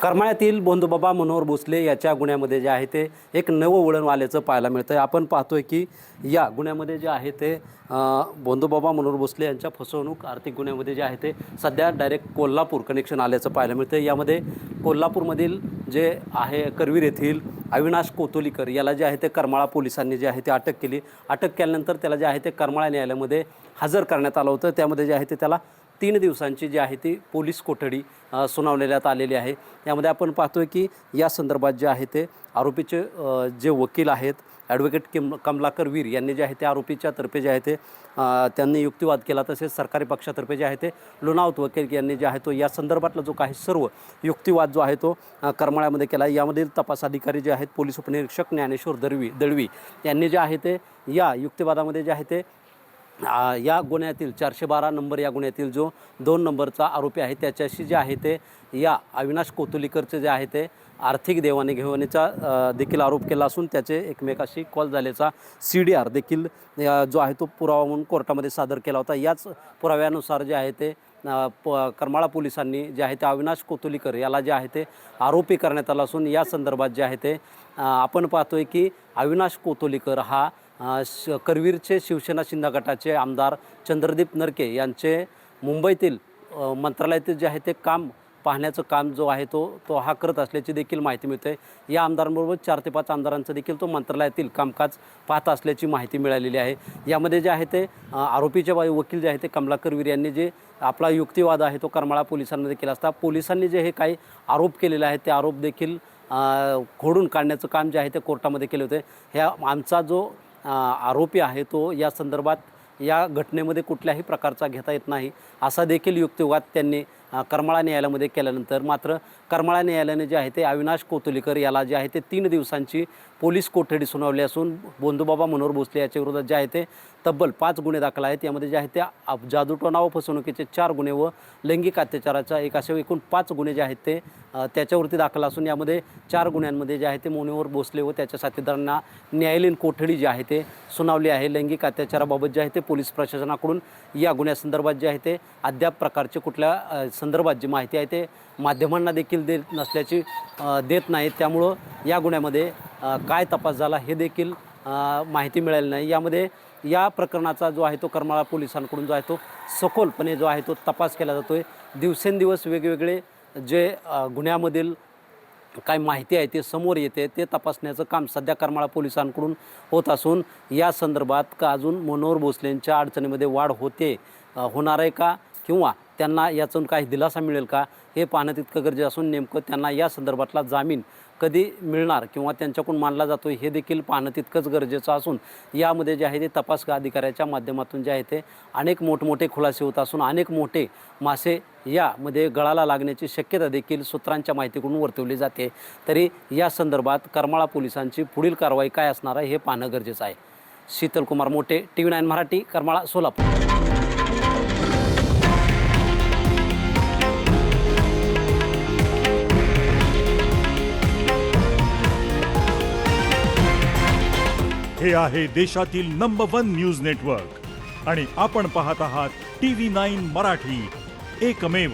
करमाळ्यातील बंधुबाबा मनोहर भोसले याच्या गुन्ह्यामध्ये जे आहे ते एक नवं वळण आल्याचं पाहायला मिळतं आहे। आपण पाहतोय की या गुन्ह्यामध्ये जे आहे ते बंधुबाबा मनोहर भोसले यांच्या फसवणूक आर्थिक गुन्ह्यामध्ये जे आहे ते सध्या डायरेक्ट कोल्हापूर कनेक्शन आल्याचं पाहायला मिळतं आहे। यामध्ये कोल्हापूरमधील जे आहे करवीर येथील अविनाश कोतोलीकर याला जे आहे ते करमाळा पोलिसांनी जे आहे ते अटक केली। अटक केल्यानंतर त्याला जे आहे ते करमाळा न्यायालयामध्ये हजर करण्यात आलं होतं। त्यामध्ये जे आहे ते त्याला 3 दिवसांची जी आहे ती पोलीस कोठडी सुनावण्यात आलेली आहे। यामध्ये आपण पाहतोय की या संदर्भात जे आहे ते आरोपीचे जे वकील आहेत ॲडव्होकेट कमलाकर वीर यांनी जे आहे ते आरोपीच्या तर्फे जे आहे ते त्यांनी युक्तिवाद केला। तसेच सरकारी पक्षातर्फे जे आहे ते लोणावत वकील यांनी जे आहे तो या संदर्भातला जो काही सर्व युक्तिवाद जो आहे तो करमाळ्यामध्ये केला। यामधील तपास अधिकारी जे आहेत पोलीस उपनिरीक्षक ज्ञानेश्वर दळवी यांनी जे आहे ते या युक्तिवादामध्ये जे आहे ते या गुन्ह्यातील 412 नंबर या गुन्ह्यातील जो 2 नंबरचा आरोपी आहे त्याच्याशी जे आहे ते या अविनाश कोतोलीकरचे जे आहे ते आर्थिक देवाणघेवाणीचा देखील आरोप केला असून त्याचे एकमेकाशी कॉल झाल्याचा CDR देखील जो आहे तो पुरावा म्हणून कोर्टामध्ये सादर केला होता। याच पुराव्यानुसार जे आहे ते करमाळा पोलिसांनी जे आहे ते अविनाश कोतोलीकर याला जे आहे ते आरोपी करण्यात आला असून या संदर्भात जे आहे ते आपण पाहतोय की अविनाश कोतोलीकर हा करवीरचे शिवसेना शिंदे गटाचे आमदार चंद्रदीप नरके यांचे मुंबईतील मंत्रालयातील जे आहे ते काम पाहण्याचं काम जो आहे तो हा करत असल्याची देखील माहिती मिळते। या आमदारांबरोबर 4 ते 5 आमदारांचं देखील तो मंत्रालयातील कामकाज पाहत असल्याची माहिती मिळालेली आहे। यामध्ये जे आहे ते आरोपीचे वकील जे आहे ते कमलाकर वीर यांनी जे आपला युक्तिवाद आहे तो करमाळा पोलिसांमध्ये केला असता पोलिसांनी जे हे काही आरोप केलेले आहेत ते आरोप देखील खोडून काढण्याचं काम जे आहे ते कोर्टामध्ये केले होते। ह्या आमचा जो आरोपी आहे तो या संदर्भात या घटनेमध्ये कुठल्याही प्रकारचा घेता येत नाही असा देखील युक्तिवाद त्यांनी करमाळा न्यायालयामध्ये केल्यानंतर मात्र करमाळा न्यायालयाने जे आहे ते अविनाश कोतोलीकर याला जे आहे ते 3 दिवसांची पोलीस कोठडी सुनावली असून बंधुबाबा मनोहर भोसले याच्या विरोधात जे आहे ते तब्बल 5 गुन्हे दाखल आहेत। यामध्ये जे आहे ते जादूटोणा व फसवणुकीचे 4 गुन्हे व लैंगिक अत्याचाराचा असे एकूण 5 गुन्हे जे आहेत ते त्याच्यावरती दाखल असून यामध्ये 4 गुन्ह्यांमध्ये जे आहे ते मनोहर भोसले व त्याच्या साथीदारांना न्यायालयीन कोठडी जी आहे ते सुनावली आहे। लैंगिक अत्याचाराबाबत जे आहे ते पोलीस प्रशासनाकडून या गुन्ह्यासंदर्भात जे आहे ते अद्याप प्रकारचे कुठल्या संदर्भात जी माहिती आहे ते माध्यमांना देखील देत नसल्याची देत नाहीत। त्यामुळं या गुन्ह्यामध्ये काय तपास झाला हे देखील माहिती मिळाली नाही। यामध्ये या प्रकरणाचा जो आहे तो करमाळा पोलिसांकडून जो आहे तो सखोलपणे जो आहे तो तपास केला जातो आहे। दिवसेंदिवस वेगवेगळे जे गुन्ह्यामधील काय माहिती आहे ते समोर येते ते तपासण्याचं काम सध्या करमाळा पोलिसांकडून होत असून या संदर्भात का अजून मनोहर भोसलेंच्या अडचणीमध्ये वाढ होणार आहे का किंवा त्यांना यातून काही दिलासा मिळेल का हे पाहणं तितकं गरजेचं असून नेमकं त्यांना या संदर्भातला जामीन कधी मिळणार किंवा त्यांच्याकडून मानला जातो हे देखील पाहणं तितकंच गरजेचं असून यामध्ये जे आहे ते तपास अधिकाऱ्याच्या माध्यमातून जे आहे ते अनेक मोठमोठे खुलासे होत असून अनेक मोठे मासे यामध्ये गळाला लागण्याची शक्यता देखील सूत्रांच्या माहितीकडून वर्तवली जाते। तरी या संदर्भात करमाळा पोलिसांची पुढील कारवाई काय असणार आहे हे पाहणं गरजेचं आहे। शीतलकुमार मोटे, TV9 मराठी, करमाळा, सोलापूर। हे आहे देशातील नंबर 1 न्यूज नेटवर्क आणि आपण पाहत आहात TV9 मराठी, एकमेव।